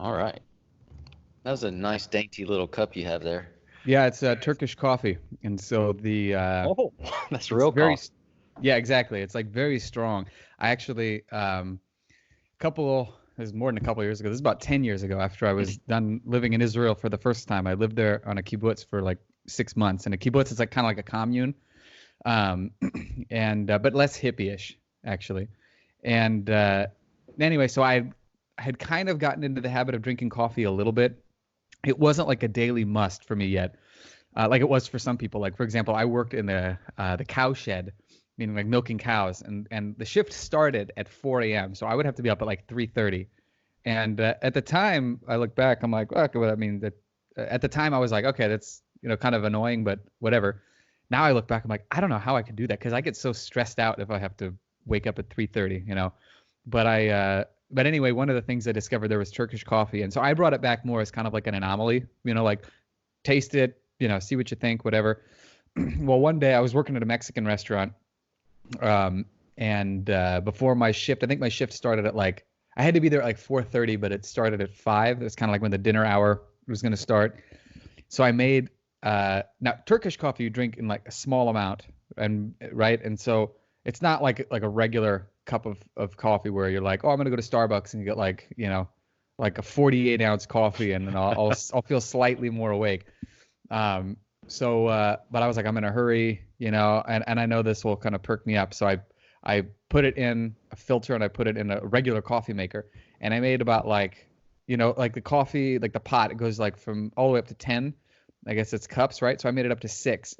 All right. That was a nice, dainty little cup you have there. Yeah, it's Turkish coffee, and so the Oh, that's it's real very, coffee. yeah, exactly. It's like very strong. I actually couple this is more than a couple years ago. This is about 10 years ago after I was done living in Israel for the first time. I lived there on a kibbutz for like 6 months, and a kibbutz is like kind of like a commune, um, and but less hippie-ish actually. And anyway, so I had kind of gotten into the habit of drinking coffee a little bit. It wasn't like a daily must for me yet, like it was for some people. Like for example, I worked in the cow shed, meaning like milking cows, and the shift started at 4 a.m. So I would have to be up at like 3:30. And at the time, I look back, I'm like, okay, well, I mean, that at the time I was like, okay, that's kind of annoying, but whatever. Now I look back, I'm like, I don't know how I could do that because I get so stressed out if I have to wake up at 3:30. But anyway, one of the things I discovered there was Turkish coffee, and so I brought it back more as kind of like an anomaly, like taste it, see what you think, whatever. Well, one day I was working at a Mexican restaurant, and before my shift, I think my shift started at like I had to be there at like 4:30, but it started at 5. It was kind of like when the dinner hour was going to start. So I made now Turkish coffee you drink in like a small amount, and right, and so it's not like a regular cup of coffee where you're like, oh, I'm gonna go to Starbucks and you get like a 48-ounce coffee, and then I'll feel slightly more awake. But I was like, I'm in a hurry, and I know this will kind of perk me up. So I put it in a filter and I put it in a regular coffee maker, and I made about like the coffee, like the pot, it goes like from all the way up to 10. I guess it's cups, right? So I made it up to 6,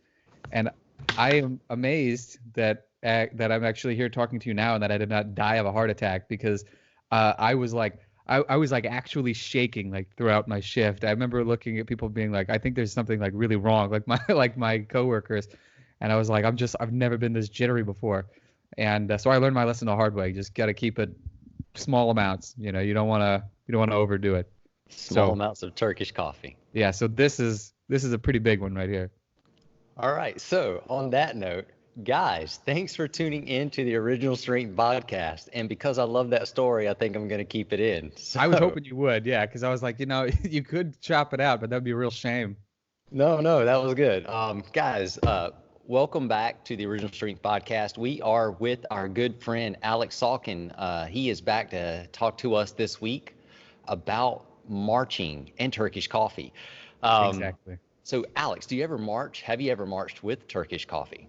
and I am amazed that I'm actually here talking to you now and that I did not die of a heart attack because I was like actually shaking like throughout my shift. I remember looking at people being like, I think there's something like really wrong, like my coworkers, and I was like, I've never been this jittery before, and so I learned my lesson the hard way. You just got to keep it small amounts. You don't want to overdo it. Small So amounts of Turkish coffee. yeah, so this is a pretty big one right here. All right. So, on that note, guys, thanks for tuning in to the Original Strength podcast. And because I love that story, I think I'm going to keep it in. I was So, hoping you would, yeah, because I was like, you could chop it out, but that'd be a real shame. no, that was good. Guys, welcome back to the Original Strength podcast. We are with our good friend Aleks Salkin. He is back to talk to us this week about marching and Turkish coffee. Um, Exactly. so, Alex, do you ever march? Have you ever marched with Turkish coffee?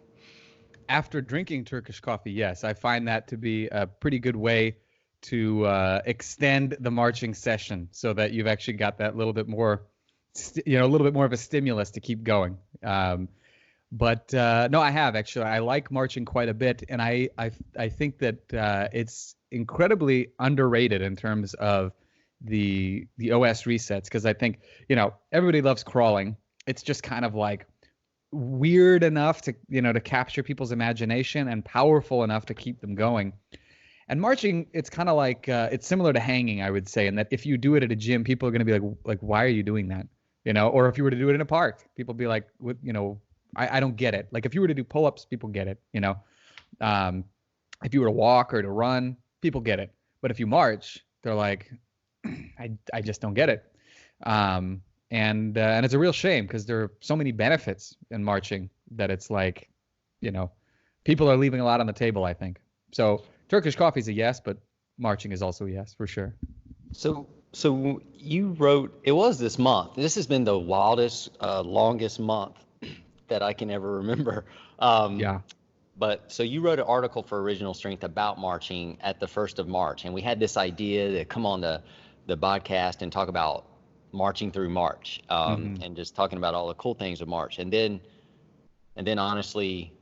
After drinking Turkish coffee, yes, I find that to be a pretty good way to extend the marching session so that you've actually got that little bit more, a little bit more of a stimulus to keep going. But no, I have actually. I like marching quite a bit, and I think that it's incredibly underrated in terms of the OS resets because I think everybody loves crawling. It's just kind of like weird enough to capture people's imagination and powerful enough to keep them going. And marching, it's kind of like it's similar to hanging, I would say, in that if you do it at a gym, people are going to be like, why are you doing that? Or if you were to do it in a park, people be like, I don't get it. Like if you were to do pull-ups, people get it. Um, if you were to walk or to run, people get it. But if you march, they're like, I just don't get it. And it's a real shame because there are so many benefits in marching that it's like, people are leaving a lot on the table, I think. So Turkish coffee is a yes, but marching is also a yes for sure. So you wrote, it was this month. This has been the wildest, longest month that I can ever remember. Yeah. But so you wrote an article for Original Strength about marching at the 1st of March, and we had this idea to come on the podcast and talk about marching through March, Hmm. and just talking about all the cool things of March. And then honestly,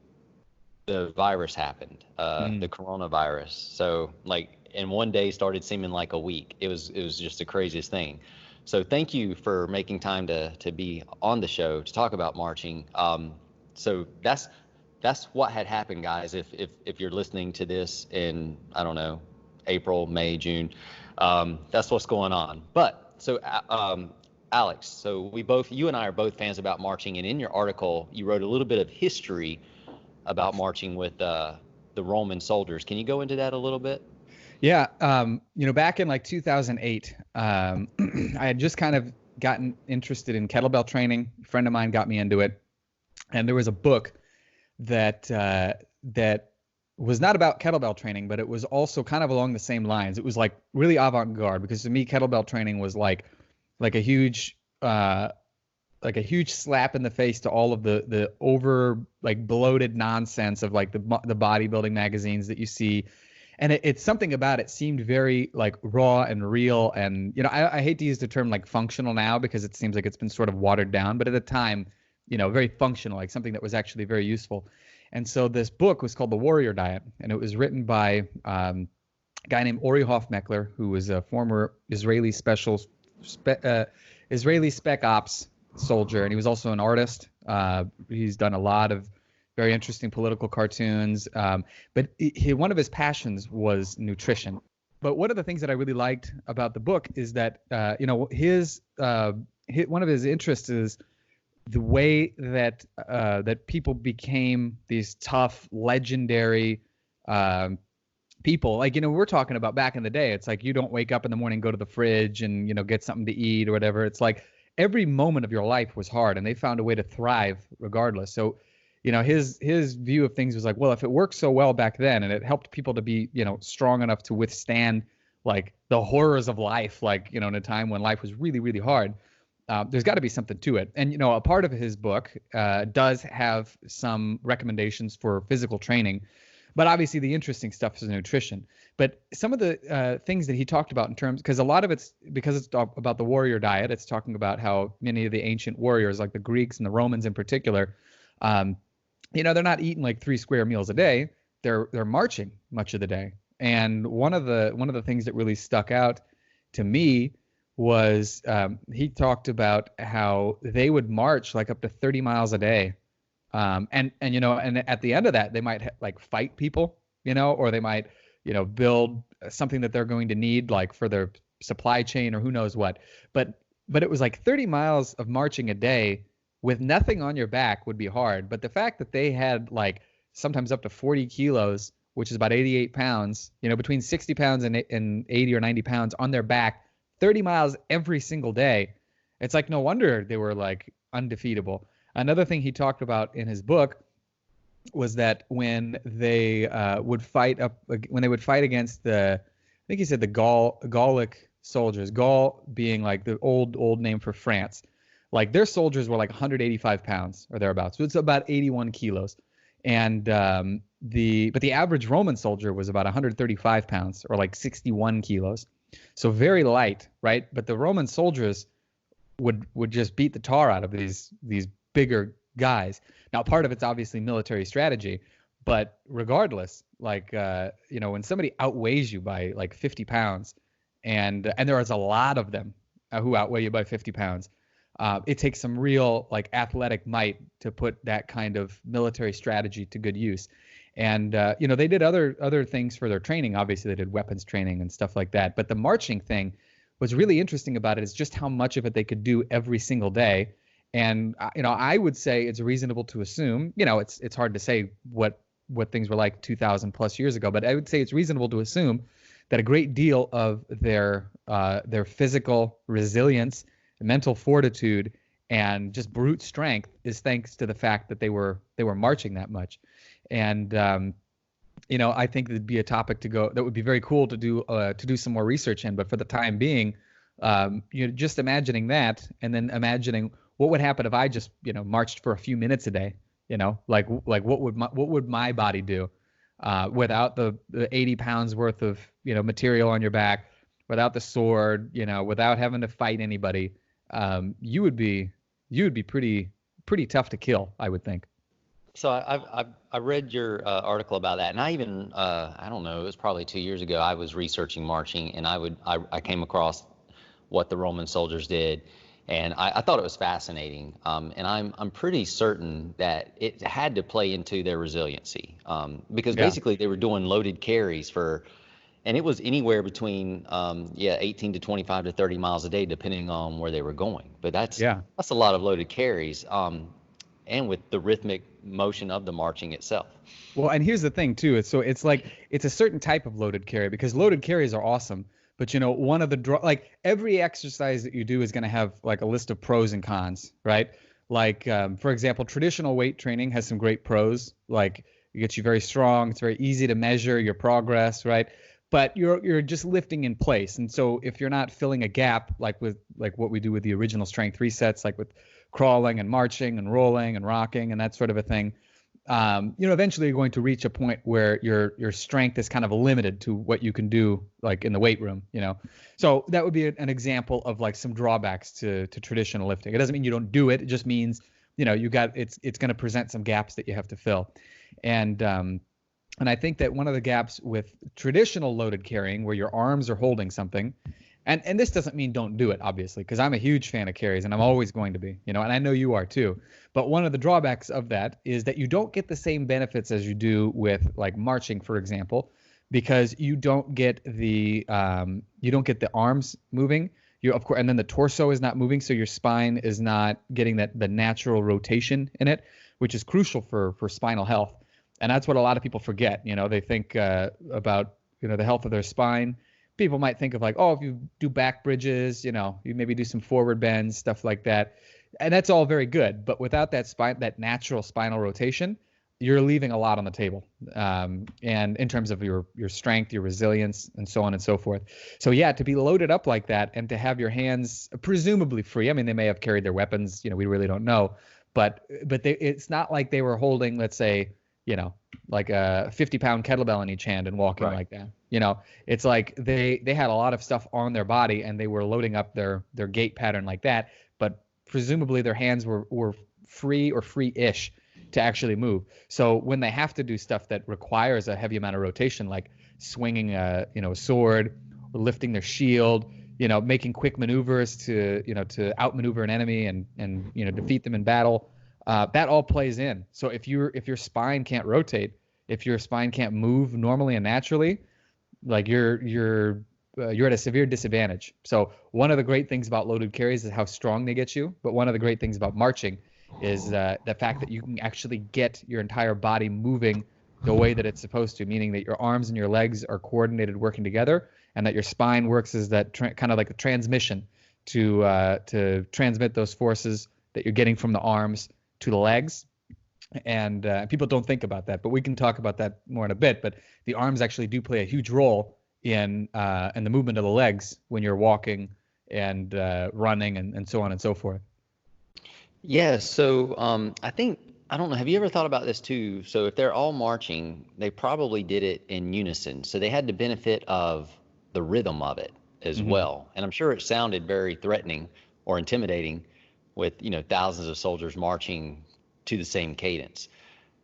the virus happened, the Mm. coronavirus. So like, and one day started seeming like a week. It was just the craziest thing. So thank you for making time to be on the show to talk about marching. So that's what had happened, guys. If you're listening to this in, I don't know, April, May, June, that's what's going on. But so Alex, so you and I are both fans about marching, and in your article you wrote a little bit of history about marching with the Roman soldiers. Can you go into that a little bit? Yeah, back in like 2008, I had just kind of gotten interested in kettlebell training. A friend of mine got me into it, and there was a book that was not about kettlebell training, but it was also kind of along the same lines. It was like really avant-garde, because to me, kettlebell training was like a huge slap in the face to all of the over like bloated nonsense of like the bodybuilding magazines that you see. And it's something about it seemed very like raw and real. And, I hate to use the term like functional now, because it seems like it's been sort of watered down, but at the time, very functional, like something that was actually very useful. And so this book was called The Warrior Diet, and it was written by a guy named Ori Hofmeckler, who was a former Israeli spec ops soldier, and he was also an artist. He's done a lot of very interesting political cartoons, but one of his passions was nutrition. But one of the things that I really liked about the book is that one of his interests is the way that people became these tough, legendary people. Like, we're talking about back in the day. It's like you don't wake up in the morning, go to the fridge and, get something to eat or whatever. It's like every moment of your life was hard, and they found a way to thrive regardless. So, his view of things was like, well, if it worked so well back then and it helped people to be, strong enough to withstand like the horrors of life, like, in a time when life was really, really hard, there's got to be something to it. And, a part of his book does have some recommendations for physical training, but obviously the interesting stuff is nutrition. But some of the things that he talked about in terms, because a lot of it's about the warrior diet, it's talking about how many of the ancient warriors, like the Greeks and the Romans in particular, they're not eating like 3 square meals a day. They're marching much of the day. And one of the things that really stuck out to me was he talked about how they would march like up to 30 miles a day. And at the end of that, they might like fight people, or they might, build something that they're going to need like for their supply chain or who knows what. But it was like 30 miles of marching a day with nothing on your back would be hard. But the fact that they had like sometimes up to 40 kilos, which is about 88 pounds, between 60 pounds and 80 or 90 pounds on their back, 30 miles every single day. It's like, no wonder they were like undefeatable. Another thing he talked about in his book was that when they would fight against I think he said the Gallic soldiers, Gaul being like the old name for France, like their soldiers were like 185 pounds or thereabouts. So it's about 81 kilos. And but the average Roman soldier was about 135 pounds or like 61 kilos. So very light, right? But the Roman soldiers would just beat the tar out of these bigger guys. Now, part of it's obviously military strategy, but regardless, like when somebody outweighs you by like 50 pounds, and there is a lot of them who outweigh you by 50 pounds, it takes some real like athletic might to put that kind of military strategy to good use. And they did other things for their training. Obviously, they did weapons training and stuff like that. But the marching thing was really interesting about it is just how much of it they could do every single day. And I would say it's reasonable to assume, it's hard to say what things were like 2,000 plus years ago, but I would say it's reasonable to assume that a great deal of their physical resilience, mental fortitude, and just brute strength is thanks to the fact that they were marching that much. And I think it'd be a topic that would be very cool to do some more research in. But for the time being, just imagining that, and then imagining what would happen if I just marched for a few minutes a day. Like what would my body do without the 80 pounds worth of material on your back, without the sword, without having to fight anybody. You would be pretty tough to kill, I would think. So I read your article about that, and I even I don't know, it was probably 2 years ago. I was researching marching, and I came across what the Roman soldiers did, and I thought it was fascinating. And I'm pretty certain that it had to play into their resiliency, because basically they were doing loaded carries and it was anywhere between 18 to 25 to 30 miles a day, depending on where they were going. But that's a lot of loaded carries. And with the rhythmic motion of the marching itself. Well, and here's the thing too. It's like it's a certain type of loaded carry, because loaded carries are awesome. But one of the like every exercise that you do is going to have like a list of pros and cons, right? Like for example, traditional weight training has some great pros. Like it gets you very strong. It's very easy to measure your progress, right? But you're just lifting in place. And so if you're not filling a gap like what we do with the original strength resets, like with crawling and marching and rolling and rocking and that sort of a thing, eventually you're going to reach a point where your strength is kind of limited to what you can do like in the weight room, So that would be an example of like some drawbacks to traditional lifting. It doesn't mean you don't do it. It just means, it's going to present some gaps that you have to fill. And I think that one of the gaps with traditional loaded carrying, where your arms are holding something, and this doesn't mean don't do it, obviously, because I'm a huge fan of carries and I'm always going to be, and I know you are too. But one of the drawbacks of that is that you don't get the same benefits as you do with like marching, for example, because you don't get the arms moving. Of course, and then the torso is not moving, so your spine is not getting the natural rotation in it, which is crucial for spinal health. And that's what a lot of people forget. They think about the health of their spine. People might think of like, oh, if you do back bridges, you maybe do some forward bends, stuff like that, and that's all very good. But without that natural spinal rotation, you're leaving a lot on the table. And in terms of your strength, your resilience, and so on and so forth. So yeah, to be loaded up like that and to have your hands presumably free. I mean, they may have carried their weapons. We really don't know. But it's not like they were holding, let's say, like a 50-pound kettlebell in each hand and walking like that. It's like they had a lot of stuff on their body and they were loading up their gait pattern like that, but presumably their hands were free or free-ish to actually move. So when they have to do stuff that requires a heavy amount of rotation, like swinging a sword or lifting their shield, making quick maneuvers to outmaneuver an enemy and defeat them in battle, that all plays in. So if your spine can't rotate, if your spine can't move normally and naturally, like you're at a severe disadvantage. So one of the great things about loaded carries is how strong they get you. But one of the great things about marching is the fact that you can actually get your entire body moving the way that it's supposed to, meaning that your arms and your legs are coordinated, working together, and that your spine works as that kind of like a transmission to transmit those forces that you're getting from the arms to the legs. And people don't think about that, but we can talk about that more in a bit. But the arms actually do play a huge role in the movement of the legs when you're walking and running and so on and so forth. Yeah. So I don't know. Have you ever thought about this too? So if they're all marching, they probably did it in unison. So they had the benefit of the rhythm of it as well. And I'm sure it sounded very threatening or intimidating with, thousands of soldiers marching to the same cadence.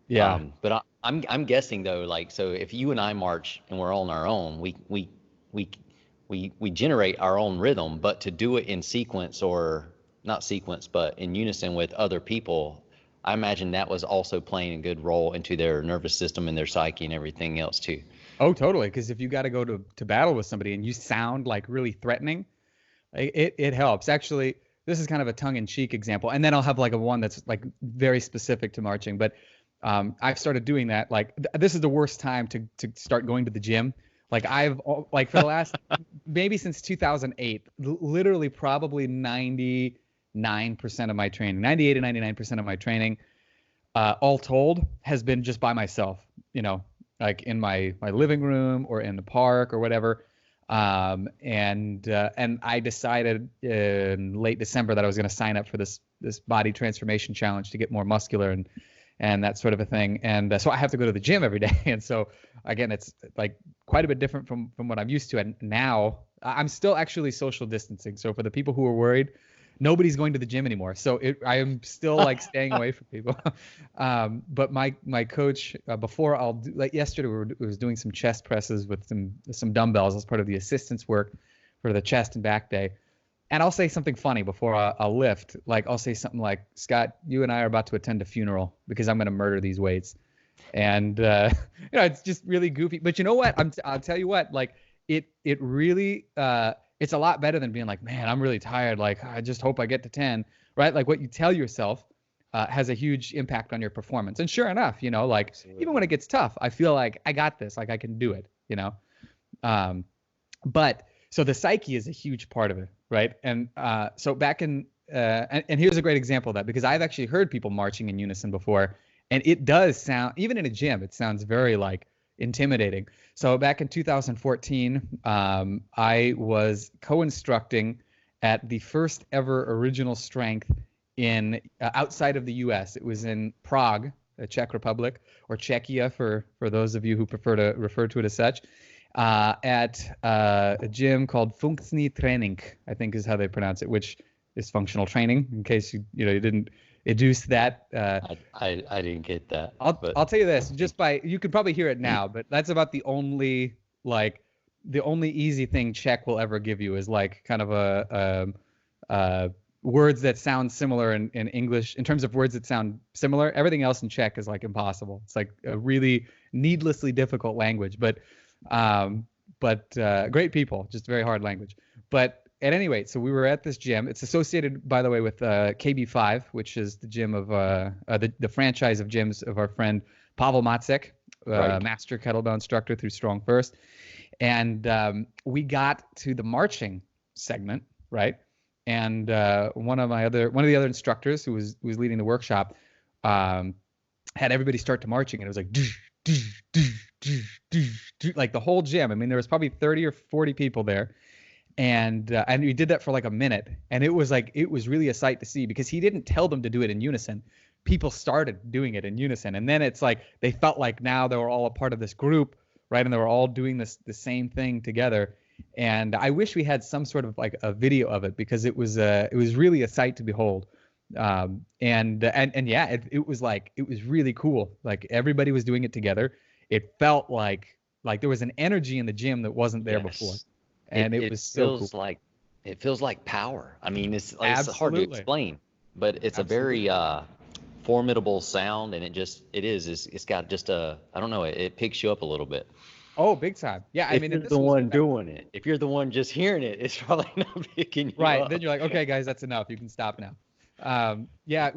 Yeah. But I'm guessing though, like, so if you and I march and we're all on our own, we generate our own rhythm, but to do it in sequence, or not sequence, but in unison with other people, I imagine that was also playing a good role into their nervous system and their psyche and everything else too. Oh, totally. Because if you got to go to battle with somebody and you sound like really threatening, it helps. Actually, this is kind of a tongue-in-cheek example, and then I'll have like a one that's like very specific to marching. But I've started doing that. Like this is the worst time to start going to the gym. Like for the last maybe since 2008, literally probably 99% of my training, 98 to 99% of my training, all told, has been just by myself. Like in my living room or in the park or whatever. And I decided in late December that I was going to sign up for this body transformation challenge to get more muscular and that sort of a thing. And so I have to go to the gym every day. And so again, it's like quite a bit different from what I'm used to. And now I'm still actually social distancing. So for the people who are worried, nobody's going to the gym anymore. So I am still like staying away from people. But my coach, before like yesterday, we was doing some chest presses with some dumbbells as part of the assistance work for the chest and back day. And I'll say something funny before I'll lift. Like I'll say something like, Scott, you and I are about to attend a funeral because I'm going to murder these weights. And, it's just really goofy. But you know what? I'll tell you what, like it really, it's a lot better than being like, man, I'm really tired. Like, I just hope I get to 10, right? Like what you tell yourself has a huge impact on your performance. And sure enough, like Absolutely. even when it gets tough, I feel like I got this, like I can do it, But so the psyche is a huge part of it, right? And so back in and here's a great example of that, because I've actually heard people marching in unison before, and it does sound, even in a gym, it sounds very like intimidating. So back in 2014, I was co-instructing at the first ever original strength in outside of the U.S. It was in Prague, the Czech Republic, or Czechia for those of you who prefer to refer to it as such, at a gym called Funkční Training, I think is how they pronounce it, which is functional training. In case you didn't deduce that. I didn't get that. I'll tell you this, you could probably hear it now, but that's about the only easy thing Czech will ever give you is like kind of a words that sound similar in English, in terms of words that sound similar. Everything else in Czech is like impossible. It's like a really needlessly difficult language, but great people, just very hard language. But at any rate, so we were at this gym. It's associated, by the way, with KB5, which is the gym of the franchise of gyms of our friend Pavel Macek, Right. master kettlebell instructor through Strong First. And we got to the marching segment, right? And one of the other instructors who was leading the workshop had everybody start to marching, and it was like like the whole gym. I mean, there was probably 30 or 40 people there. And we did that for like a minute, and it was really a sight to see, because he didn't tell them to do it in unison. People started doing it in unison, and then it's like they felt like now they were all a part of this group, right? And they were all doing the same thing together. And I wish we had some sort of like a video of it, because it was really a sight to behold. And yeah, it was really cool. Like everybody was doing it together. It felt like there was an energy in the gym that wasn't there before. And it was so cool. It feels like power. I mean, it's hard to Absolutely. explain, but it's Absolutely. a very formidable sound, and it's got just I don't know, it picks you up a little bit. Oh, big time. Yeah, I If mean, you're and this the was one doing it, if you're the one just hearing it, it's probably not picking you right. up. Then you're like, okay, guys, that's enough. You can stop now. Yeah,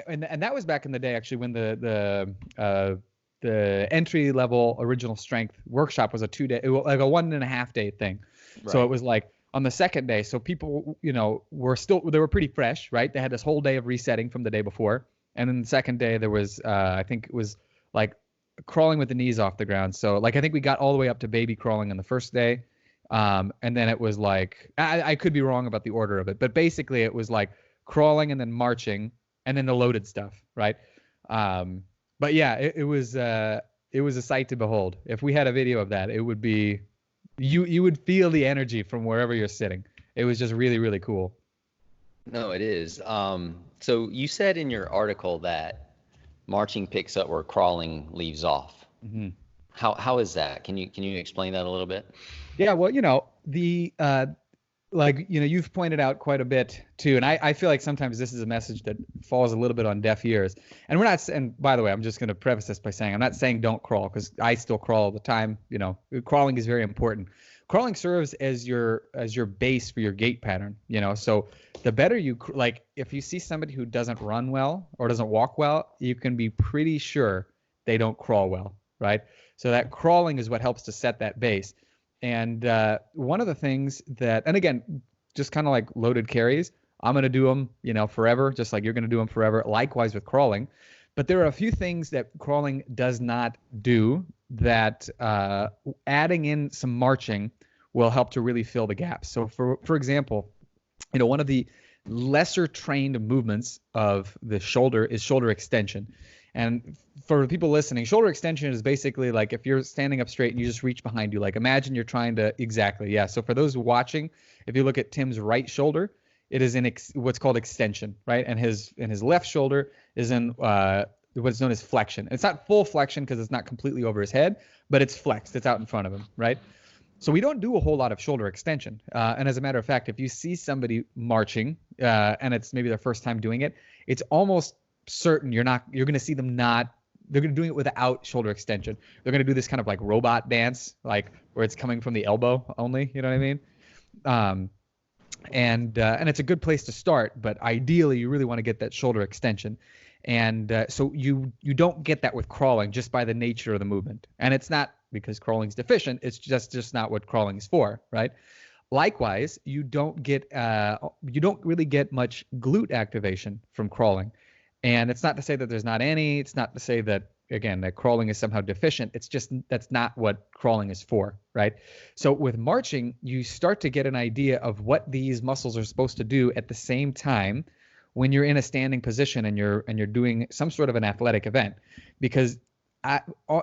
and that was back in the day, actually, when the entry level original strength workshop was a 2-day, like a 1.5 day thing. So Right. it was like on the second day. So people, they were pretty fresh, right? They had this whole day of resetting from the day before. And then the second day there was, I think it was like crawling with the knees off the ground. So like, I think we got all the way up to baby crawling on the first day. And then it was like, I could be wrong about the order of it, but basically it was like crawling and then marching and then the loaded stuff. Right. But yeah, it was a sight to behold. If we had a video of that, it would be, you would feel the energy from wherever you're sitting. It was just really, really cool. No, it is. So you said in your article that marching picks up where crawling leaves off. Mm-hmm. How is that? Can you explain that a little bit? Yeah, well, you've pointed out quite a bit too, and I feel like sometimes this is a message that falls a little bit on deaf ears. And and by the way, I'm just going to preface this by saying I'm not saying don't crawl, because I still crawl all the time. Crawling is very important. Crawling serves as your base for your gait pattern. So the better if you see somebody who doesn't run well or doesn't walk well, you can be pretty sure they don't crawl well, right? So that crawling is what helps to set that base. And one of the things and again, just kind of like loaded carries, I'm going to do them, forever, just like you're going to do them forever. Likewise with crawling. But there are a few things that crawling does not do that adding in some marching will help to really fill the gaps. So for example, one of the lesser trained movements of the shoulder is shoulder extension. And for people listening, shoulder extension is basically like if you're standing up straight and you just reach behind you, like imagine you're trying to, exactly, yeah. So for those watching, if you look at Tim's right shoulder, it is in what's called extension, right? And his left shoulder is in what's known as flexion. It's not full flexion because it's not completely over his head, but it's flexed. It's out in front of him, right? So we don't do a whole lot of shoulder extension. And as a matter of fact, if you see somebody marching and it's maybe their first time doing it, it's almost certain you're going to see them they're going to do it without shoulder extension. They're going to do this kind of like robot dance, like where it's coming from the elbow only, you know what I mean? And it's a good place to start, but ideally you really want to get that shoulder extension. And so you don't get that with crawling just by the nature of the movement. And it's not because crawling's deficient. It's just not what crawling is for, right? Likewise, you don't really get much glute activation from crawling. And it's not to say that there's not any. It's not to say that, again, that crawling is somehow deficient. It's just that's not what crawling is for, right? So with marching, you start to get an idea of what these muscles are supposed to do at the same time when you're in a standing position and you're doing some sort of an athletic event. Because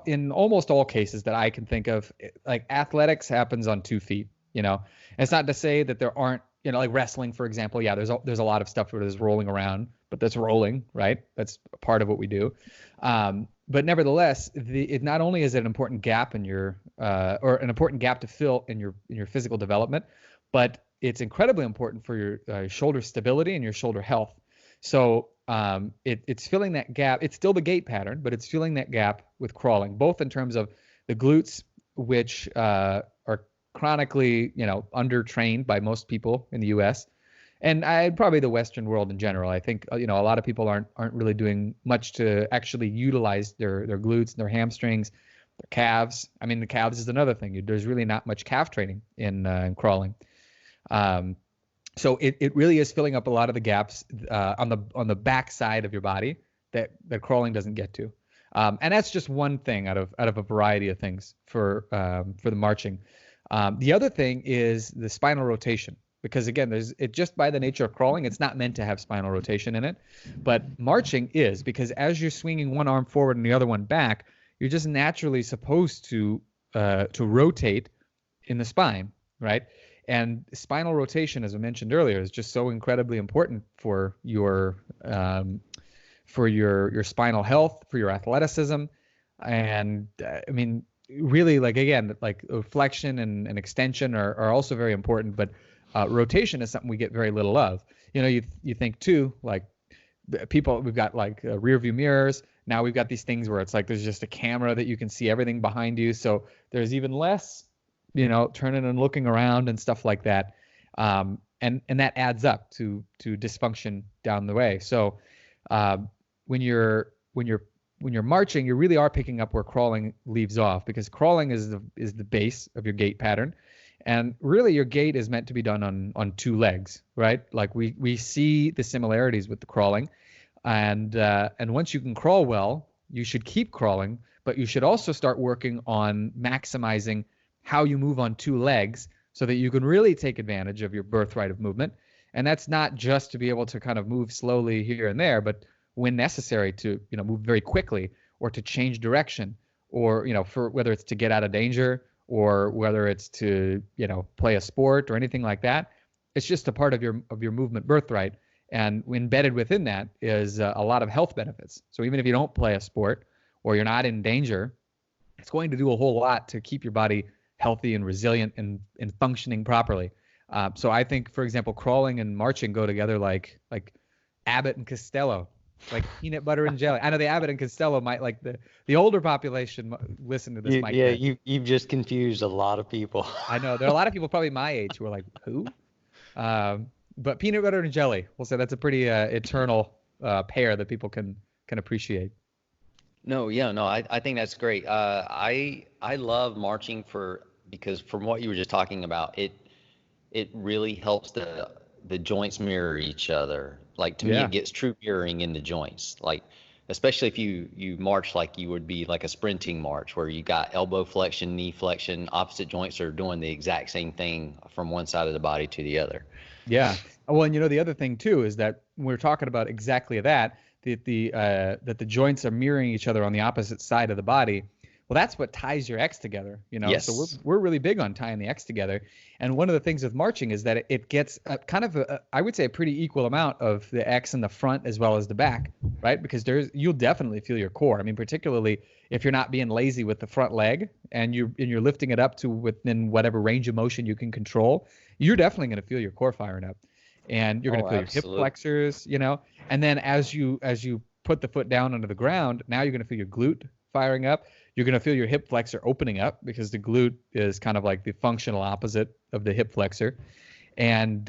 in almost all cases that I can think of, like athletics happens on 2 feet. And it's not to say that there aren't, like wrestling, for example. Yeah, there's a lot of stuff where there's rolling around, but that's rolling, right? That's part of what we do. But nevertheless, it not only is it an important gap in your or an important gap to fill in your physical development, but it's incredibly important for your shoulder stability and your shoulder health. So it's filling that gap. It's still the gait pattern, but it's filling that gap with crawling, both in terms of the glutes, which are chronically, undertrained by most people in the U.S. and probably the Western world in general. I think a lot of people aren't really doing much to actually utilize their glutes and their hamstrings, their calves. I mean, the calves is another thing. There's really not much calf training in crawling. So it really is filling up a lot of the gaps on the back side of your body that crawling doesn't get to. And that's just one thing out of a variety of things for the marching. The other thing is the spinal rotation, because again, it just by the nature of crawling, it's not meant to have spinal rotation in it, but marching is, because as you're swinging one arm forward and the other one back, you're just naturally supposed to rotate in the spine, right? And spinal rotation, as I mentioned earlier, is just so incredibly important for your spinal health, for your athleticism, and I mean, really, like again, like flexion and extension are also very important, but rotation is something we get very little of. You think too, like we've got like rear view mirrors. Now we've got these things where it's like there's just a camera that you can see everything behind you, so there's even less turning and looking around and stuff like that, and that adds up to dysfunction down the way. So when you're marching, you really are picking up where crawling leaves off, because crawling is the base of your gait pattern, and really your gait is meant to be done on 2 legs, right? Like we see the similarities with the crawling, and once you can crawl well, you should keep crawling, but you should also start working on maximizing how you move on 2 legs so that you can really take advantage of your birthright of movement. And that's not just to be able to kind of move slowly here and there, but when necessary to move very quickly, or to change direction, or for whether it's to get out of danger, or whether it's to play a sport or anything like that. It's just a part of your movement birthright, and embedded within that is a lot of health benefits. So even if you don't play a sport or you're not in danger, it's going to do a whole lot to keep your body healthy and resilient and functioning properly. So I think, for example, crawling and marching go together like Abbott and Costello, like peanut butter and jelly. I know the Abbott and Costello might, like the older population listen to this. You've just confused a lot of people. I know there are a lot of people probably my age who are like, who? But peanut butter and jelly, we'll say that's a pretty eternal pair that people can appreciate. No, I think that's great. I love marching because from what you were just talking about, it really helps the joints mirror each other. Like to me, it gets true mirroring in the joints. Like especially if you march like you would be like a sprinting march, where you got elbow flexion, knee flexion, opposite joints are doing the exact same thing from one side of the body to the other. Yeah. Well, and the other thing too is that we're talking about exactly that the joints are mirroring each other on the opposite side of the body. Well, that's what ties your X together, Yes. So we're really big on tying the X together. And one of the things with marching is that it gets kind of I would say a pretty equal amount of the X in the front as well as the back, right? Because you'll definitely feel your core. I mean, particularly if you're not being lazy with the front leg and you're lifting it up to within whatever range of motion you can control, you're definitely going to feel your core firing up. And you're going to feel absolutely. your hip flexors, and then as you put the foot down onto the ground, now you're going to feel your glute firing up. You're going to feel your hip flexor opening up, because the glute is kind of like the functional opposite of the hip flexor. And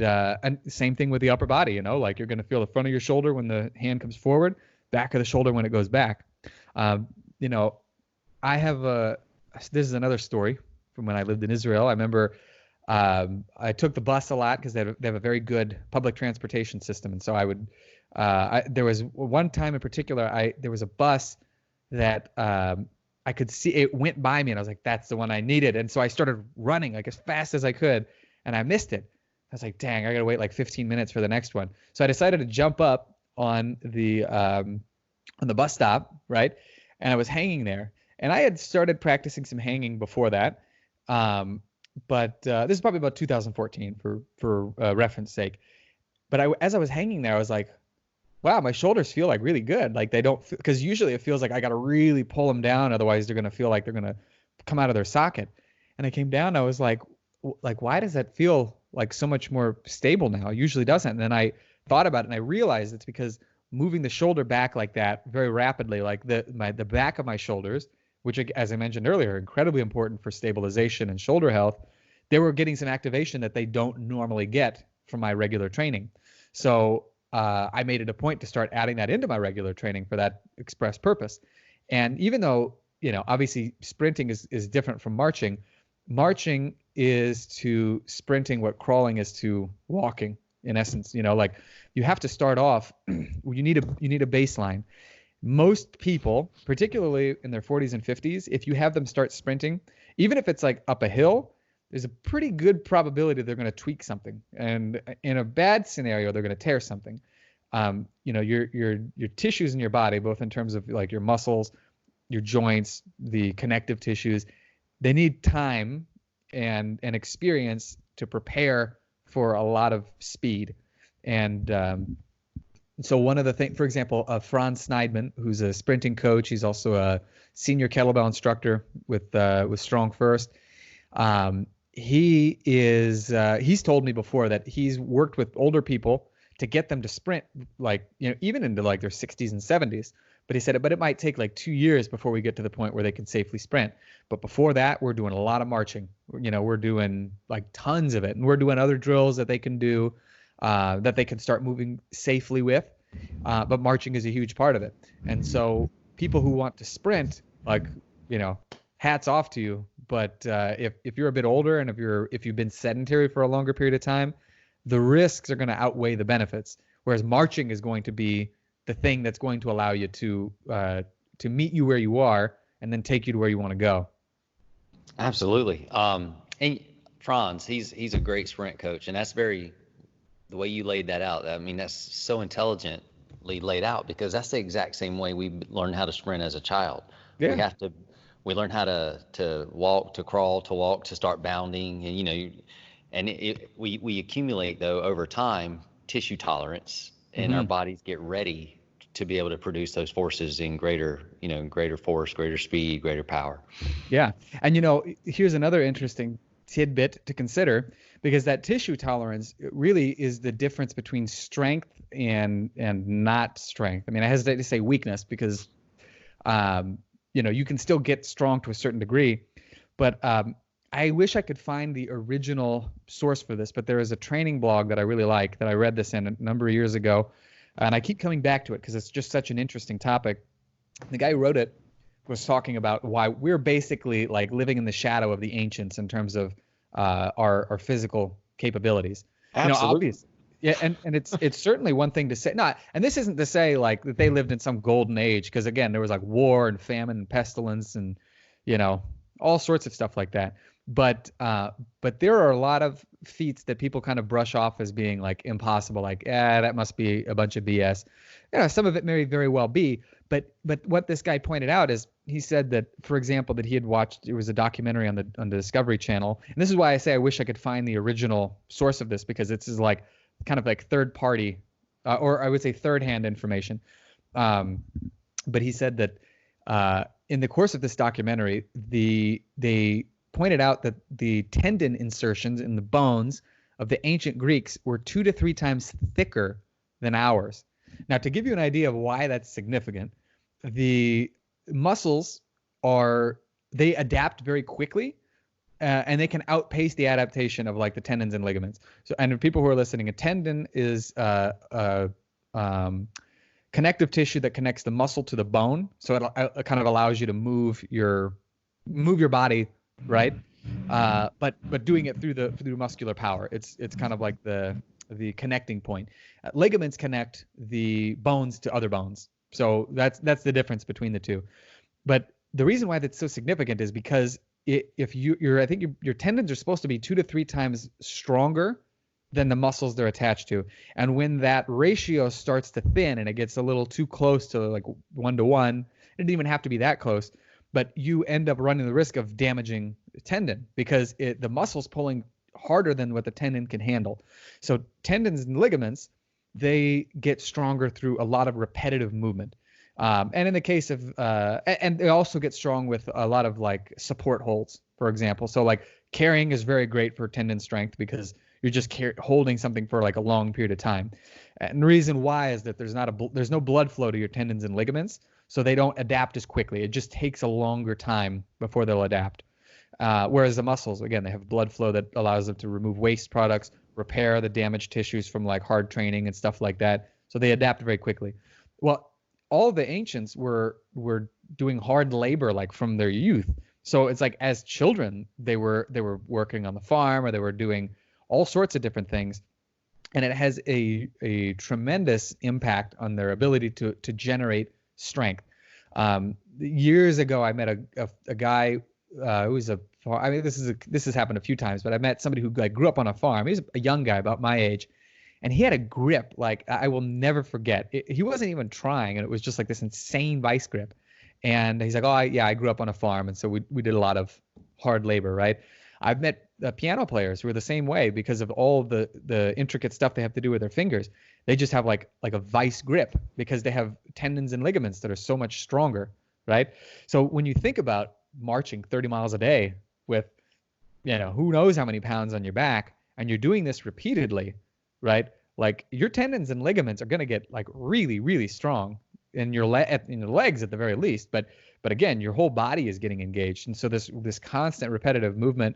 same thing with the upper body, like you're going to feel the front of your shoulder when the hand comes forward, back of the shoulder when it goes back. You know, I have this is another story from when I lived in Israel. I remember I took the bus a lot because they have a very good public transportation system. And so I would, there was one time in particular, there was a bus that I could see, it went by me and I was like, that's the one I needed. And so I started running like as fast as I could and I missed it. I was like, dang, I got to wait like 15 minutes for the next one. So I decided to jump up on the bus stop, right? And I was hanging there. And I had started practicing some hanging before that. But this is probably about 2014 for reference sake. But as I was hanging there, I was like, wow, my shoulders feel like really good. Like they don't, because usually it feels like I got to really pull them down. Otherwise they're going to feel like they're going to come out of their socket. And I came down, I was like, why does that feel like so much more stable now? It usually doesn't. And then I thought about it and I realized it's because moving the shoulder back like that very rapidly, like the back of my shoulders, which, as I mentioned earlier, are incredibly important for stabilization and shoulder health, they were getting some activation that they don't normally get from my regular training. So I made it a point to start adding that into my regular training for that express purpose. And even though, you know, obviously sprinting is different from marching, marching is to sprinting what crawling is to walking, in essence. You know, like you have to start off, you need a baseline. Most people, particularly in their 40s and 50s, if you have them start sprinting, even if it's like up a hill, there's a pretty good probability they're going to tweak something. And in a bad scenario, they're going to tear something. You know, your tissues in your body, both in terms of like your muscles, your joints, the connective tissues, they need time and experience to prepare for a lot of speed. And so one of the things, for example, Franz Snideman, who's a sprinting coach, he's also a senior kettlebell instructor with Strong First. He's told me before that he's worked with older people to get them to sprint, like, you know, even into like their 60s and 70s. But he said it might take like 2 years before we get to the point where they can safely sprint. But before that, we're doing a lot of marching. You know, we're doing like tons of it, and we're doing other drills that they can do, that they can start moving safely with. But marching is a huge part of it. And so people who want to sprint, like, you know, hats off to you. But if you're a bit older and if you've been sedentary for a longer period of time, the risks are going to outweigh the benefits. Whereas marching is going to be the thing that's going to allow you to meet you where you are and then take you to where you want to go. Absolutely. And Franz, he's a great sprint coach, and that's the way you laid that out. I mean, that's so intelligently laid out, because that's the exact same way we learned how to sprint as a child. Yeah. We learn how to walk, to crawl, to walk, to start bounding, and, you know, and we accumulate, though, over time, tissue tolerance, and our bodies get ready to be able to produce those forces in greater force, greater speed, greater power. Yeah. And, you know, here's another interesting tidbit to consider, because that tissue tolerance really is the difference between strength and not strength. I mean, I hesitate to say weakness, because, you know, you can still get strong to a certain degree, but I wish I could find the original source for this, but there is a training blog that I really like that I read this in a number of years ago, and I keep coming back to it because it's just such an interesting topic. The guy who wrote it was talking about why we're basically like living in the shadow of the ancients in terms of our physical capabilities. Absolutely. You know, yeah, and it's certainly one thing to say. And this isn't to say like that they lived in some golden age, because again, there was like war and famine and pestilence and, you know, all sorts of stuff like that. But there are a lot of feats that people kind of brush off as being like impossible, like, that must be a bunch of BS. You know, some of it may very well be, but what this guy pointed out is, he said that, for example, that he had watched, it was a documentary on the Discovery Channel, and this is why I say I wish I could find the original source of this, because it's like kind of like third party, or I would say third hand information. But he said that in the course of this documentary, they pointed out that the tendon insertions in the bones of the ancient Greeks were 2 to 3 times thicker than ours. Now, to give you an idea of why that's significant, the muscles they adapt very quickly, and they can outpace the adaptation of like the tendons and ligaments. So, and for people who are listening, a tendon is connective tissue that connects the muscle to the bone. So it kind of allows you to move your body, right? But doing it through muscular power. It's kind of like the connecting point. Ligaments connect the bones to other bones. So that's the difference between the two. But the reason why that's so significant is because if I think your tendons are supposed to be 2 to 3 times stronger than the muscles they're attached to. And when that ratio starts to thin and it gets a little too close to like 1-to-1, it didn't even have to be that close, but you end up running the risk of damaging the tendon because the muscle's pulling harder than what the tendon can handle. So tendons and ligaments, they get stronger through a lot of repetitive movement. And in the case of, and they also get strong with a lot of like support holds, for example. So like carrying is very great for tendon strength because you're just holding something for like a long period of time. And the reason why is that there's no blood flow to your tendons and ligaments, so they don't adapt as quickly. It just takes a longer time before they'll adapt. Whereas the muscles, again, they have blood flow that allows them to remove waste products, repair the damaged tissues from like hard training and stuff like that. So they adapt very quickly. Well, all the ancients were doing hard labor like from their youth. So it's like as children, they were working on the farm or they were doing all sorts of different things. And it has a tremendous impact on their ability to generate strength. Years ago, I met a guy who was this has happened a few times, but I met somebody who like grew up on a farm. He was a young guy about my age, and he had a grip like I will never forget. He wasn't even trying, and it was just like this insane vice grip. And he's like, I grew up on a farm, and so we did a lot of hard labor, right? I've met piano players who are the same way because of all the intricate stuff they have to do with their fingers. They just have like a vice grip because they have tendons and ligaments that are so much stronger, right? So when you think about marching 30 miles a day with, who knows how many pounds on your back, and you're doing this repeatedly, right? Like your tendons and ligaments are going to get like really, really strong in your legs at the very least. But again, your whole body is getting engaged. And so this constant repetitive movement,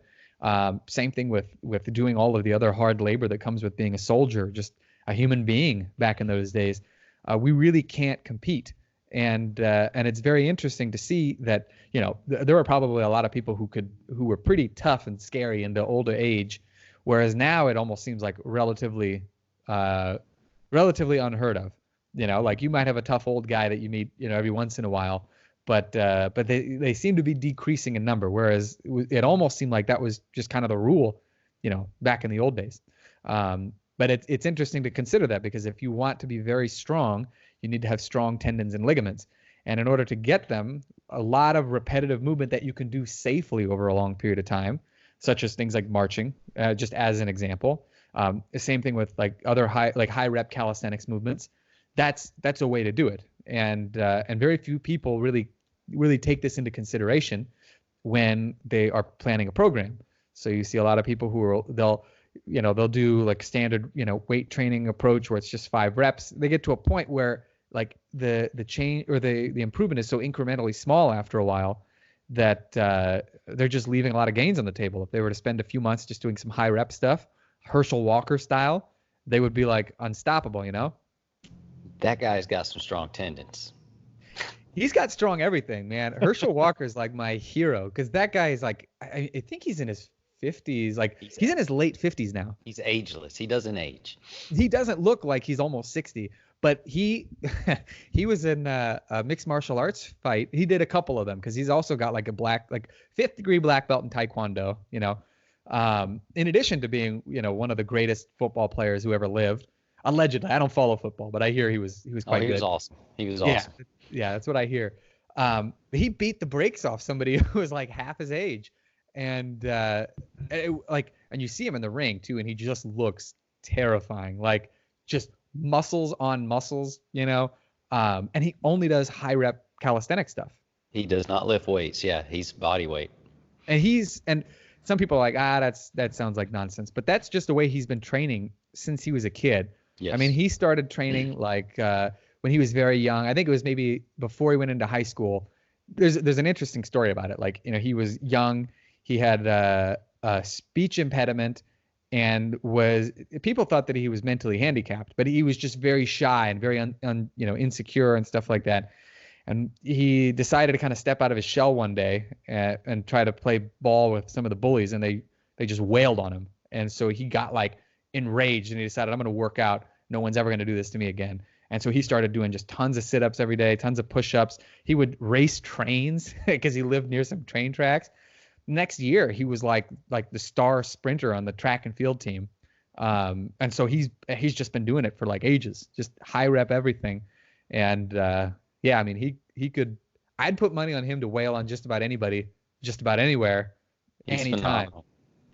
same thing with doing all of the other hard labor that comes with being a soldier, just a human being back in those days. We really can't compete. And it's very interesting to see that, there are probably a lot of people who were pretty tough and scary into older age, whereas now it almost seems like relatively unheard of. Like you might have a tough old guy that you meet, every once in a while, but they seem to be decreasing in number, whereas it almost seemed like that was just kind of the rule, back in the old days. But it's interesting to consider that, because if you want to be very strong, you need to have strong tendons and ligaments. And in order to get them, a lot of repetitive movement that you can do safely over a long period of time, such as things like marching, just as an example. The same thing with like other high rep calisthenics movements. That's a way to do it. And very few people really take this into consideration when they are planning a program. So you see a lot of people they'll do like standard, weight training approach where it's just 5 reps. They get to a point where like the change or the improvement is so incrementally small after a while that they're just leaving a lot of gains on the table. If they were to spend a few months just doing some high rep stuff, Hershel Walker style, they would be like unstoppable, That guy's got some strong tendons. He's got strong everything, man. Hershel Walker's like my hero, because that guy is like, I think he's in his 50s. Like he's in his late 50s now. He's ageless. He doesn't age. He doesn't look like he's almost 60, but he was in a mixed martial arts fight. He did a couple of them because he's also got like a 5th degree black belt in Taekwondo, in addition to being, one of the greatest football players who ever lived. Allegedly. I don't follow football, but I hear he was quite good. He was awesome. He was awesome. Yeah, that's what I hear. But he beat the brakes off somebody who was like half his age. And and you see him in the ring too, and he just looks terrifying. Like just muscles on muscles, and he only does high rep calisthenic stuff. He does not lift weights. Yeah, he's body weight. And some people are like, that sounds like nonsense, but that's just the way he's been training since he was a kid. Yes. I mean, he started training like when he was very young. I think it was maybe before he went into high school. There's an interesting story about it. Like, he was young. He had a speech impediment, and people thought that he was mentally handicapped, but he was just very shy and very insecure and stuff like that. And he decided to kind of step out of his shell one day and try to play ball with some of the bullies, and they just wailed on him. And so he got like enraged, and he decided, I'm going to work out. No one's ever going to do this to me again. And so he started doing just tons of sit-ups every day, tons of push-ups. He would race trains because he lived near some train tracks. Next year, he was like the star sprinter on the track and field team. And so he's just been doing it for like ages, just high rep everything. And yeah, I mean, he could, I'd put money on him to wail on just about anybody, just about anywhere, anytime. Phenomenal.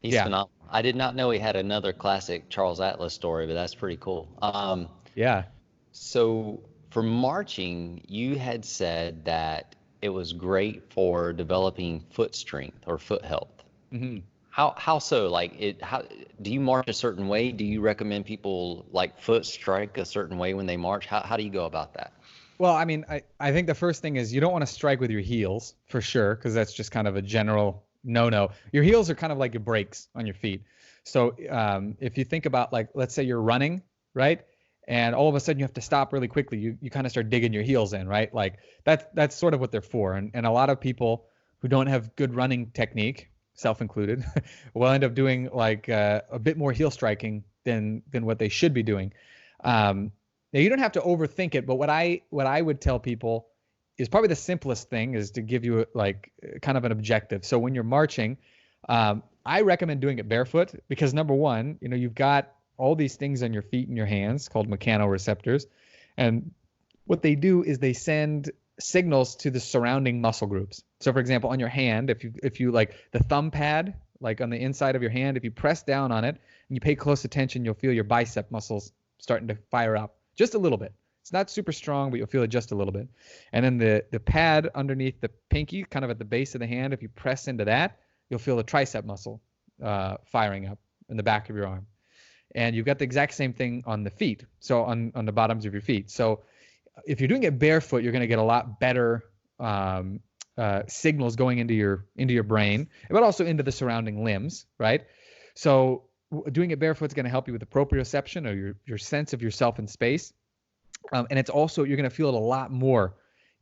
He's phenomenal. I did not know he had another classic Charles Atlas story, but that's pretty cool. Yeah. So for marching, you had said that it was great for developing foot strength or foot health. Mm-hmm. How so? Like how do you march a certain way? Do you recommend people like foot strike a certain way when they march? How do you go about that? Well, I mean, I think the first thing is you don't want to strike with your heels for sure, because that's just kind of a general no. Your heels are kind of like your brakes on your feet. So if you think about, like, let's say you're running, right? And all of a sudden you have to stop really quickly. You kind of start digging your heels in, right? Like that's sort of what they're for. And a lot of people who don't have good running technique, self included, will end up doing like a bit more heel striking than what they should be doing. Now you don't have to overthink it, but what I would tell people is probably the simplest thing is to give you like kind of an objective. So when you're marching, I recommend doing it barefoot because number one, you've got all these things on your feet and your hands called mechanoreceptors. And what they do is they send signals to the surrounding muscle groups. So for example, on your hand, if you like the thumb pad, like on the inside of your hand, if you press down on it and you pay close attention, you'll feel your bicep muscles starting to fire up just a little bit. It's not super strong, but you'll feel it just a little bit. And then the pad underneath the pinky, kind of at the base of the hand, if you press into that, you'll feel the tricep muscle firing up in the back of your arm. And you've got the exact same thing on the feet, so on the bottoms of your feet. So if you're doing it barefoot, you're going to get a lot better signals going into your brain, but also into the surrounding limbs, right? So doing it barefoot is going to help you with the proprioception, or your sense of yourself in space. And it's also, you're going to feel it a lot more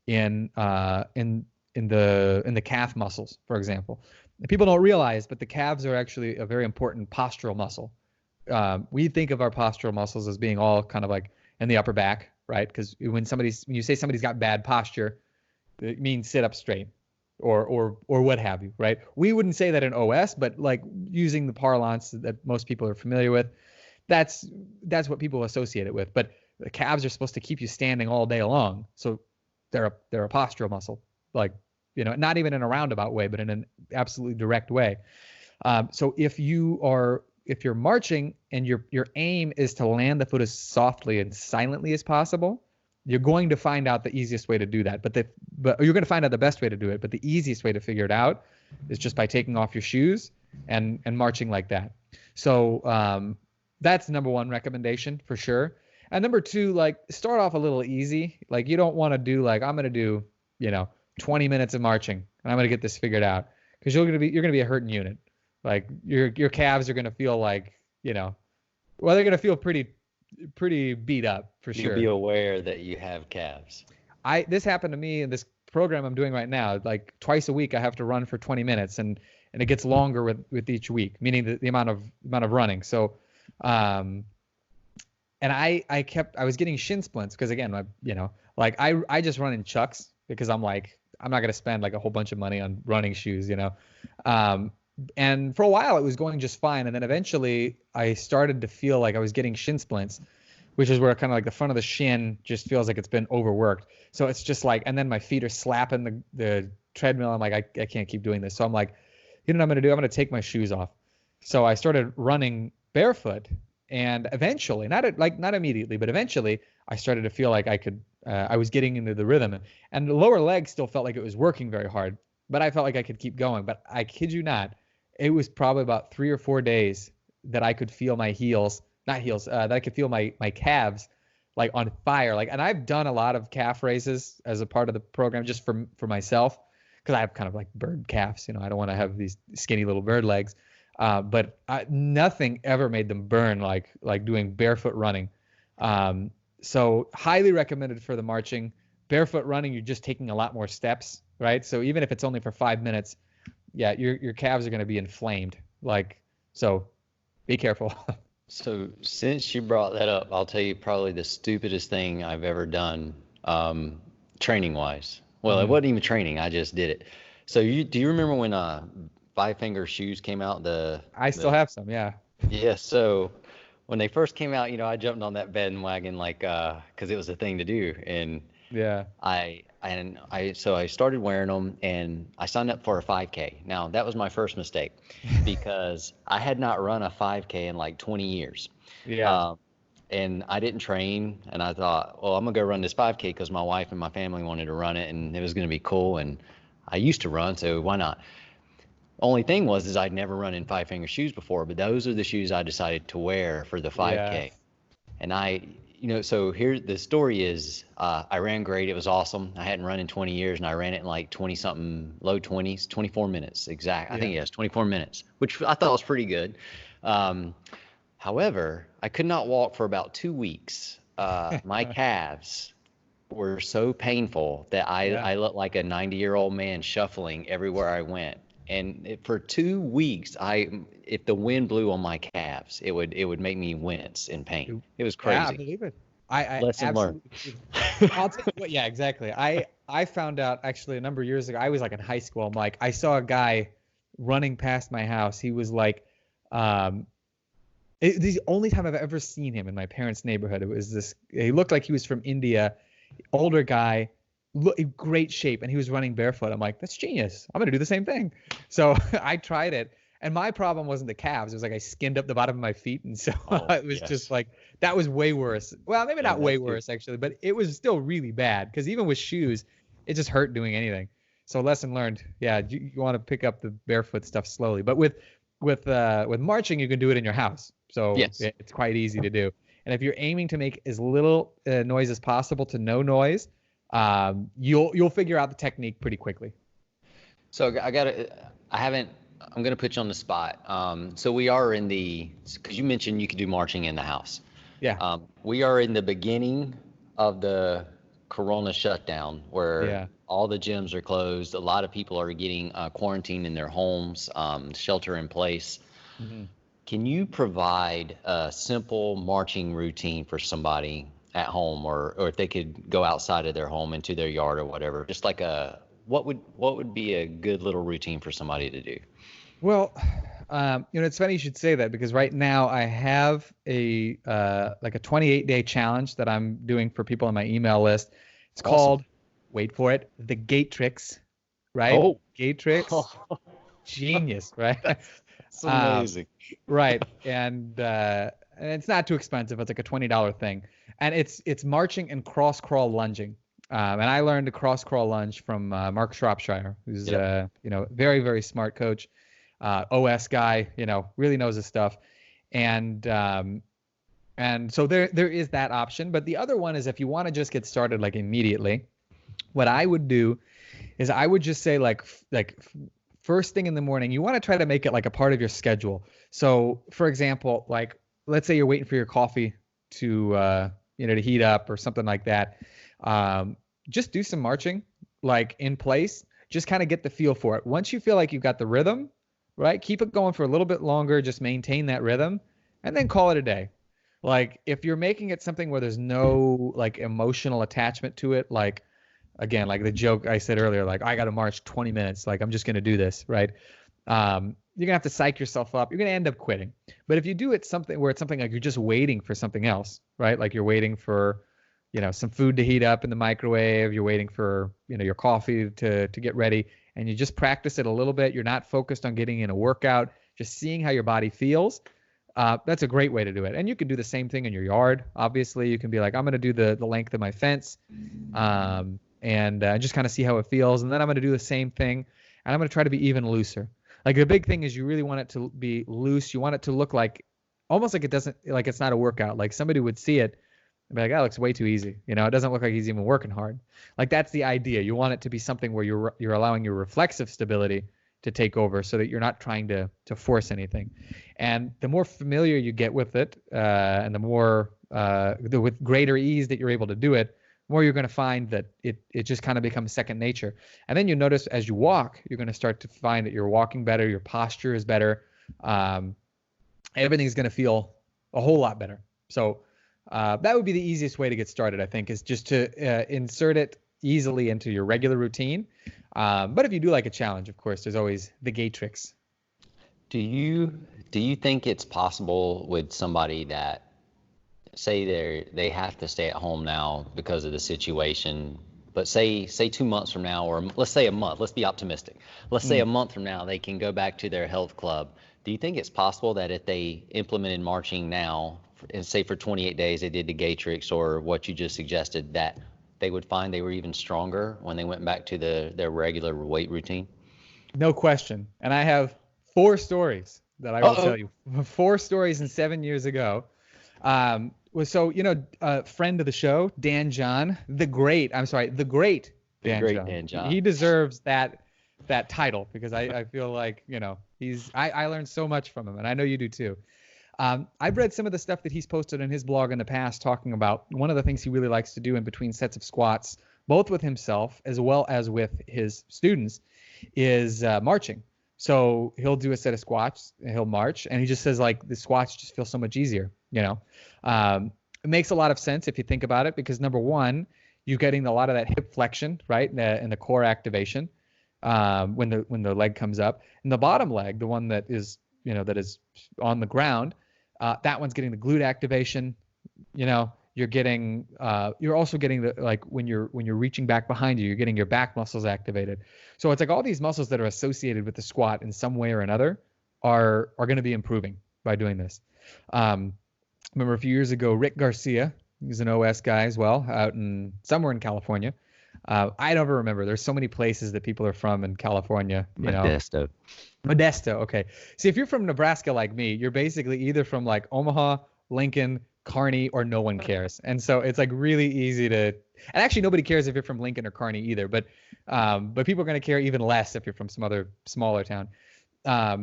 in the calf muscles, for example. And people don't realize, but the calves are actually a very important postural muscle. We think of our postural muscles as being all kind of like in the upper back, right? Because when you say somebody's got bad posture, it means sit up straight or what have you, right? We wouldn't say that in OS, but like using the parlance that most people are familiar with, that's what people associate it with. But the calves are supposed to keep you standing all day long, so they're a postural muscle, like, not even in a roundabout way, but in an absolutely direct way. So if you're marching and your aim is to land the foot as softly and silently as possible, you're going to find out the easiest way to do that. But you're going to find out the best way to do it. But the easiest way to figure it out is just by taking off your shoes and marching like that. So that's number one recommendation for sure. And number two, like, start off a little easy. Like, you don't want to do like, I'm going to do 20 minutes of marching and I'm going to get this figured out, because you're going to be a hurting unit. Like your calves are going to feel like, they're going to feel pretty beat up for sure. You'll be aware that you have calves. This happened to me in this program I'm doing right now. Like twice a week I have to run for 20 minutes and it gets longer with each week, meaning the amount of running. So, and I was getting shin splints because, again, I just run in chucks because I'm like, I'm not going to spend like a whole bunch of money on running shoes, and for a while it was going just fine. And then eventually I started to feel like I was getting shin splints, which is where kind of like the front of the shin just feels like it's been overworked. So it's just like, and then my feet are slapping the treadmill. I'm like, I can't keep doing this. So I'm like, you know what I'm going to do? I'm going to take my shoes off. So I started running barefoot, and eventually, not immediately, but eventually I started to feel like I was getting into the rhythm, and the lower leg still felt like it was working very hard, but I felt like I could keep going. But I kid you not, it was probably about 3 or 4 days that I could feel my that I could feel my calves like on fire. Like, and I've done a lot of calf raises as a part of the program just for myself, because I have kind of like bird calves. I don't want to have these skinny little bird legs. But nothing ever made them burn like doing barefoot running. So highly recommended for the marching. Barefoot running, you're just taking a lot more steps, right? So even if it's only for 5 minutes, yeah, your calves are going to be inflamed. So be careful. So since you brought that up, I'll tell you probably the stupidest thing I've ever done, training wise. Well, it wasn't even training. I just did it. So do you remember when five finger shoes came out? I still have some, yeah. Yeah. So when they first came out, I jumped on that bandwagon because it was a thing to do, and Yeah. so I started wearing them, and I signed up for a 5K. Now that was my first mistake because I had not run a 5K in like 20 years. Yeah. And I didn't train, and I thought, well, I'm gonna go run this 5K because my wife and my family wanted to run it, and it was gonna be cool. And I used to run, so why not? Only thing is I'd never run in five finger shoes before, but those are the shoes I decided to wear for the 5K. Yes. And so here the story is, I ran great. It was awesome. I hadn't run in 20 years, and I ran it in like 20 something, low 20s, 24 minutes exact. I think it was 24 minutes, which I thought was pretty good. However, I could not walk for about 2 weeks. My calves were so painful that I looked like a 90-year-old man shuffling everywhere I went. And for 2 weeks, if the wind blew on my calves, it would make me wince in pain. It was crazy. Yeah, I believe it. I Lesson learned. I'll tell you what, yeah, exactly. I found out actually a number of years ago. I was like in high school. I'm like, I saw a guy running past my house. He was like, the only time I've ever seen him in my parents' neighborhood. It was this. He looked like he was from India, older guy, in great shape, and he was running barefoot. I'm like, that's genius. I'm gonna do the same thing. So I tried it, and my problem wasn't the calves. It was like I skinned up the bottom of my feet, and so it was just like that was way worse. Well, maybe not way worse actually, but it was still really bad because even with shoes, it just hurt doing anything. So lesson learned. Yeah, you want to pick up the barefoot stuff slowly, but with marching, you can do it in your house. So it's quite easy to do. And if you're aiming to make as little noise as possible to no noise, you'll figure out the technique pretty quickly. So I'm gonna put you on the spot. So we are because you mentioned you could do marching in the house. Yeah. We are in the beginning of the Corona shutdown where all the gyms are closed. A lot of people are getting quarantined in their homes, shelter in place. Mm-hmm. Can you provide a simple marching routine for somebody at home, or if they could go outside of their home into their yard or whatever, just like what would be a good little routine for somebody to do? Well, it's funny you should say that because right now I have a 28-day challenge that I'm doing for people on my email list. It's called, wait for it, the Gaitrix, right? Oh, Gaitrix, genius, right? That's amazing. Right, and it's not too expensive. It's like a $20 thing, and it's marching and cross crawl lunging. And I learned to cross crawl lunge from Mark Shropshire, who's very, very smart coach, OS guy, really knows his stuff. And so there is that option. But the other one is if you want to just get started like immediately, what I would do is I would just say like first thing in the morning, you want to try to make it like a part of your schedule. So for example, like let's say you're waiting for your coffee to heat up or something like that. Just do some marching like in place, just kind of get the feel for it. Once you feel like you've got the rhythm, right? Keep it going for a little bit longer, just maintain that rhythm and then call it a day. Like if you're making it something where there's no like emotional attachment to it, like again, like the joke I said earlier, like I got to march 20 minutes, like I'm just going to do this, right? You're gonna have to psych yourself up. You're gonna end up quitting. But if you do it something where it's something like you're just waiting for something else, right? Like you're waiting for, some food to heat up in the microwave. You're waiting for, your coffee to get ready, and you just practice it a little bit. You're not focused on getting in a workout, just seeing how your body feels. That's a great way to do it. And you can do the same thing in your yard. Obviously, you can be like, I'm gonna do the length of my fence, and just kind of see how it feels. And then I'm gonna do the same thing, and I'm gonna try to be even looser. Like the big thing is you really want it to be loose. You want it to look like almost like it's not a workout. Like somebody would see it and be like, that looks way too easy. It doesn't look like he's even working hard. Like that's the idea. You want it to be something where you're allowing your reflexive stability to take over, so that you're not trying to force anything. And the more familiar you get with it, and the more with greater ease that you're able to do it, more you're going to find that it just kind of becomes second nature. And then you notice as you walk, you're going to start to find that you're walking better, your posture is better, everything's going to feel a whole lot better. So that would be the easiest way to get started, I think, is just to insert it easily into your regular routine. But if you do like a challenge, of course, there's always the Gaitrix. Do you think it's possible with somebody that, say they have to stay at home now because of the situation, but say 2 months from now, or let's say a month, let's be optimistic. Let's say a month from now, they can go back to their health club. Do you think it's possible that if they implemented marching now, and say for 28 days they did the Gaitrix or what you just suggested, that they would find they were even stronger when they went back to their regular weight routine? No question. And I have 4 stories that I will tell you. 4 stories in 7 years ago. So, a friend of the show, Dan John, the great Dan John. He deserves that title, because I feel like, I learned so much from him, and I know you do too. I've read some of the stuff that he's posted on his blog in the past, talking about one of the things he really likes to do in between sets of squats, both with himself as well as with his students, is marching. So he'll do a set of squats and he'll march, and he just says, like, the squats just feel so much easier. It makes a lot of sense if you think about it, because number one, you're getting a lot of that hip flexion, right, and the core activation when the leg comes up, and the bottom leg, the one that is on the ground, that one's getting the glute activation. You're also getting the, like, when you're reaching back behind you, you're getting your back muscles activated. So it's like all these muscles that are associated with the squat in some way or another are going to be improving by doing this. Remember a few years ago, Rick Garcia, he's an OS guy as well, out in somewhere in California. I never remember. There's so many places that people are from in California. Modesto. Okay. See, if you're from Nebraska like me, you're basically either from like Omaha, Lincoln, Kearney, or no one cares. And so it's like really easy to, and actually nobody cares if you're from Lincoln or Kearney either, but people are going to care even less if you're from some other smaller town. I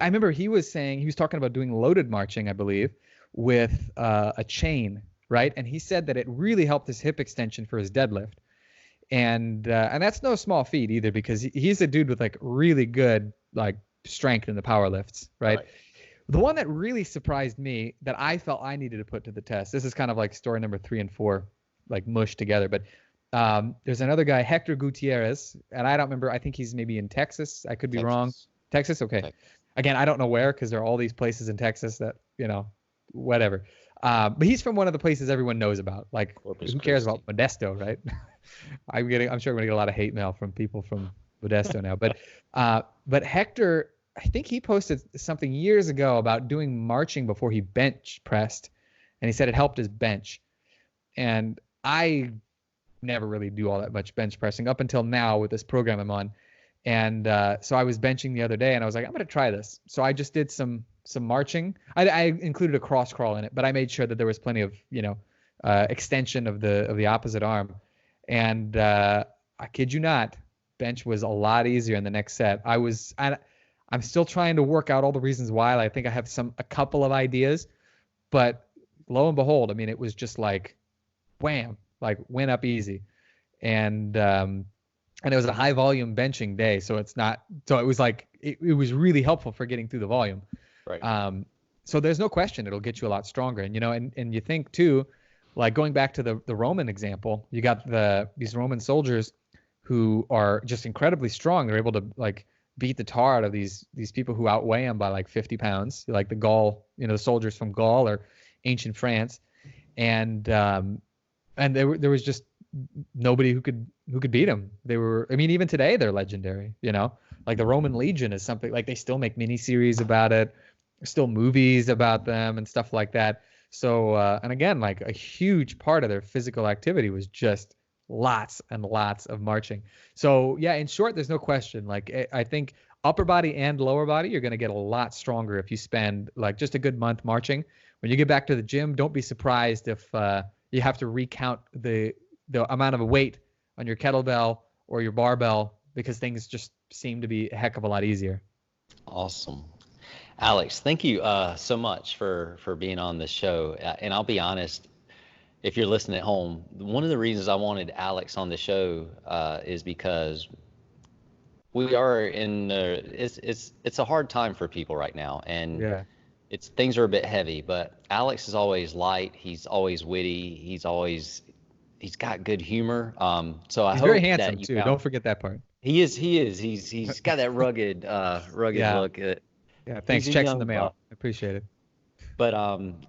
remember he was talking about doing loaded marching, I believe, with a chain, right? And he said that it really helped his hip extension for his deadlift. And that's no small feat either, because he's a dude with like really good like strength in the power lifts, right? The one that really surprised me that I felt I needed to put to the test, this is kind of like story number 3 and 4, like mushed together, but there's another guy, Hector Gutierrez, and I don't remember, I think he's maybe in Texas. I could be wrong. Texas? Okay. Texas. Again, I don't know where, because there are all these places in Texas that, whatever. But he's from one of the places everyone knows about. Like, Corpus who cares about Modesto, right? I'm sure I'm going to get a lot of hate mail from people from Modesto now. But Hector, I think he posted something years ago about doing marching before he bench pressed, and he said it helped his bench. And I never really do all that much bench pressing up until now with this program I'm on. And so I was benching the other day, and I was like, I'm going to try this. So I just did some marching. I included a cross crawl in it, but I made sure that there was plenty of extension of the opposite arm. And I kid you not, bench was a lot easier in the next set. I'm still trying to work out all the reasons why. I think I have a couple of ideas, but lo and behold, I mean, it was just like wham, like went up easy. And it was a high volume benching day, so it was like it was really helpful for getting through the volume. Right. So there's no question it'll get you a lot stronger. And and you think too, like going back to the Roman example, you got these Roman soldiers who are just incredibly strong. They're able to like beat the tar out of these people who outweigh them by like 50 pounds, like the Gaul, the soldiers from Gaul or ancient France, and there was just nobody who could beat them. They were, I mean, even today they're legendary. Like the Roman Legion is something like they still make miniseries about it, still movies about them and stuff like that. So and again, like a huge part of their physical activity was just lots and lots of marching. So yeah, in short, there's no question. Like I think upper body and lower body, you're going to get a lot stronger if you spend like just a good month marching. When you get back to the gym, don't be surprised if you have to recount the amount of weight on your kettlebell or your barbell because things just seem to be a heck of a lot easier. Awesome. Aleks, thank you so much for being on the show. And I'll be honest, if you're listening at home, one of the reasons I wanted Aleks on the show is because we are in it's a hard time for people right now, and things are a bit heavy. But Aleks is always light. He's always witty. He's got good humor. So I he's hope very handsome that too. Don't forget that part. He is. He's got that rugged look. Yeah. Thanks. Checks in the mail. I appreciate it. But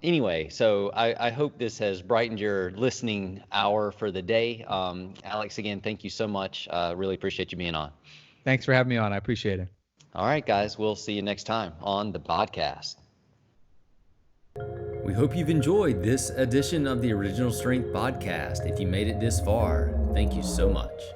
anyway, so I hope this has brightened your listening hour for the day. Aleks, again, thank you so much. Really appreciate you being on. Thanks for having me on. I appreciate it. All right, guys. We'll see you next time on the BodCast. We hope you've enjoyed this edition of the Original Strength Podcast. If you made it this far, thank you so much.